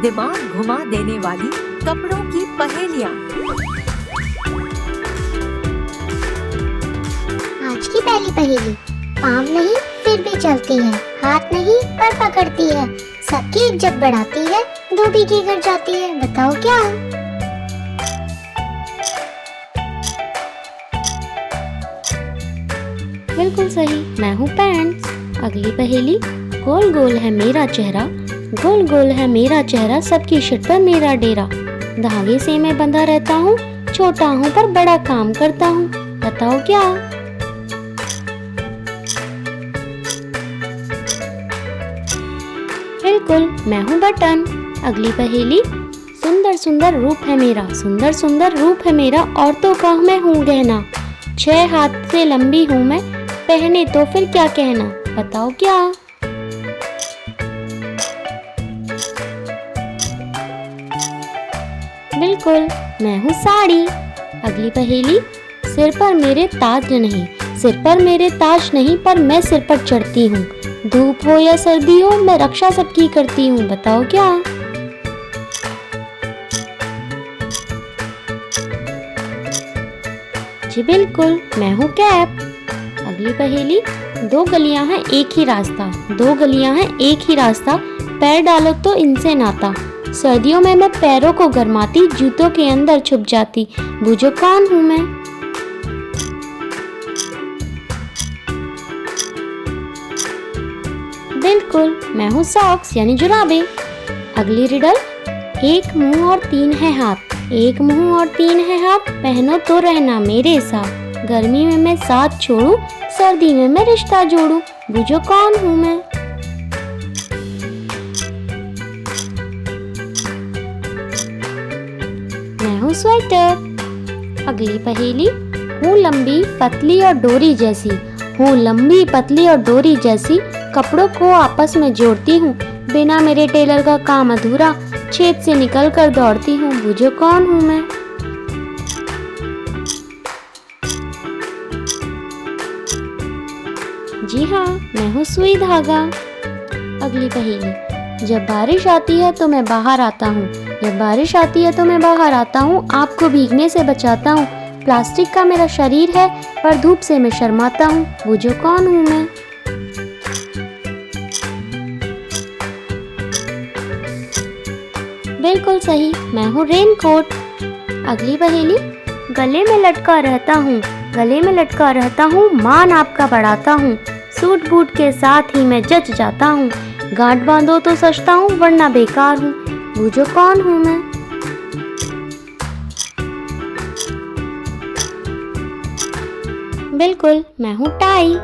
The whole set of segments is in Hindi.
दिमाग घुमा देने वाली कपड़ों की पहेलियाँ। आज की पहली पहेली। पाँव नहीं फिर भी चलती है, हाथ नहीं पर पकड़ती है, सबकी इज्जत बढ़ाती है, धोबी के घर जाती है, बताओ क्या? बिल्कुल सही, मैं हूँ पैंट्स। अगली पहेली। गोल गोल है मेरा चेहरा, गोल गोल है मेरा चेहरा, सबकी शिट पर मेरा डेरा, धागे से मैं बंधा रहता हूँ, छोटा हूँ पर बड़ा काम करता हूँ, बताओ क्या? बिल्कुल, मैं हूँ बटन। अगली पहेली। सुंदर सुंदर रूप है मेरा, सुंदर सुंदर रूप है मेरा, औरतों का मैं हूँ गहना, 6 हाथ से लंबी हूँ मैं, पहने तो फिर क्या कहना, बताओ क्या? बिल्कुल, मैं हूँ साड़ी। अगली पहेली। सिर पर मेरे ताज नहीं, सिर पर मेरे ताज नहीं, पर मैं सिर पर चढ़ती हूँ, धूप हो या सर्दी हो मैं रक्षा सबकी करती हूँ, बताओ क्या? जी बिल्कुल, मैं हूँ कैप। अगली पहेली। 2 गलियां हैं एक ही रास्ता, 2 गलियां हैं एक ही रास्ता, पैर डालो तो इनसे नाता, सर्दियों में मैं पैरों को गरमाती, जूतों के अंदर छुप जाती, बूझो कौन हूँ मैं? बिल्कुल, मैं हूँ सॉक्स यानी जुराबे। अगली रिडल। एक मुंह और 3 है हाथ, एक मुंह और 3 है हाथ, पहनो तो रहना मेरे साथ, गर्मी में मैं साथ छोड़ू, सर्दी में मैं रिश्ता जोड़ू, बूझो कौन हूँ मैं? मैं हूँ स्वेटर। अगली पहेली। हूँ लंबी पतली और डोरी जैसी, हूँ लंबी पतली और डोरी जैसी, कपड़ों को आपस में जोड़ती हूँ, बिना मेरे टेलर का काम अधूरा, छेद से निकल कर दौड़ती हूँ, बूझो कौन हूँ मैं? जी हाँ, मैं हूँ सुई धागा। अगली पहेली। जब बारिश आती है तो मैं बाहर आता हूँ, जब बारिश आती है तो मैं बाहर आता हूँ, आपको भीगने से बचाता हूँ, प्लास्टिक का मेरा शरीर है पर धूप से मैं शर्माता हूँ, बूझो कौन हूँ मैं? बिल्कुल सही, मैं हूँ रेनकोट। अगली पहेली। गले में लटका रहता हूँ, गले में लटका रहता हूँ, मान आपका बढ़ाता हूँ, सूट बूट के साथ ही मैं जच जाता हूँ, गांठ बांधो तो सजता हूँ वरना बेकार हूँ, बूझो कौन हूँ मैं? बिल्कुल, मैं हूँ टाई।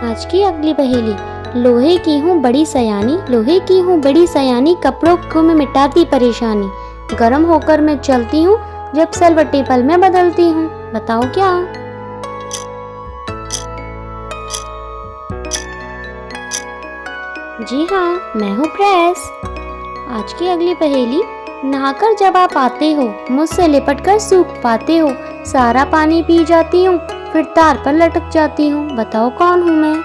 आज की अगली पहेली। लोहे की हूँ बड़ी सयानी, लोहे की हूँ बड़ी सयानी, कपड़ों को मैं मिटाती परेशानी, गर्म होकर मैं चलती हूँ, जब सलवटे पल में बदलती हूँ, बताओ क्या? जी हाँ, मैं हूँ प्रेस। आज की अगली पहेली। नहाकर जब आप आते हो, मुझसे लिपट कर सूख पाते हो, सारा पानी पी जाती हूँ, फिर तार पर लटक जाती हूँ, बताओ कौन हूँ मैं?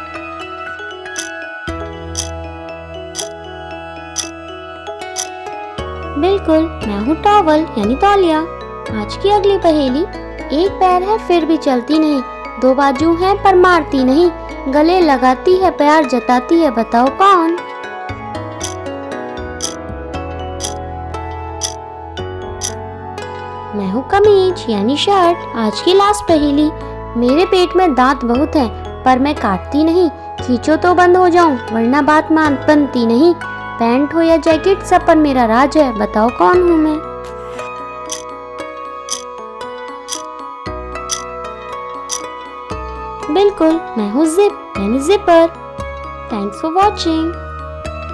बिल्कुल, मैं हूँ टॉवल यानी तौलिया। आज की अगली पहेली। एक पैर है फिर भी चलती नहीं, 2 बाजू हैं पर मारती नहीं, गले लगाती है प्यार जताती है, बताओ कौन? मैं हूँ कमीज यानी शर्ट। आज की लास्ट पहेली। मेरे पेट में दांत बहुत है पर मैं काटती नहीं, खींचो तो बंद हो जाऊं वरना बात मान बनती नहीं, पैंट हो या जैकेट सब पर मेरा राज है, बताओ कौन हूँ मैं? बिल्कुल, मैं हूँ जिप यानी zipper. Thanks for watching.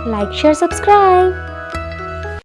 Like share subscribe.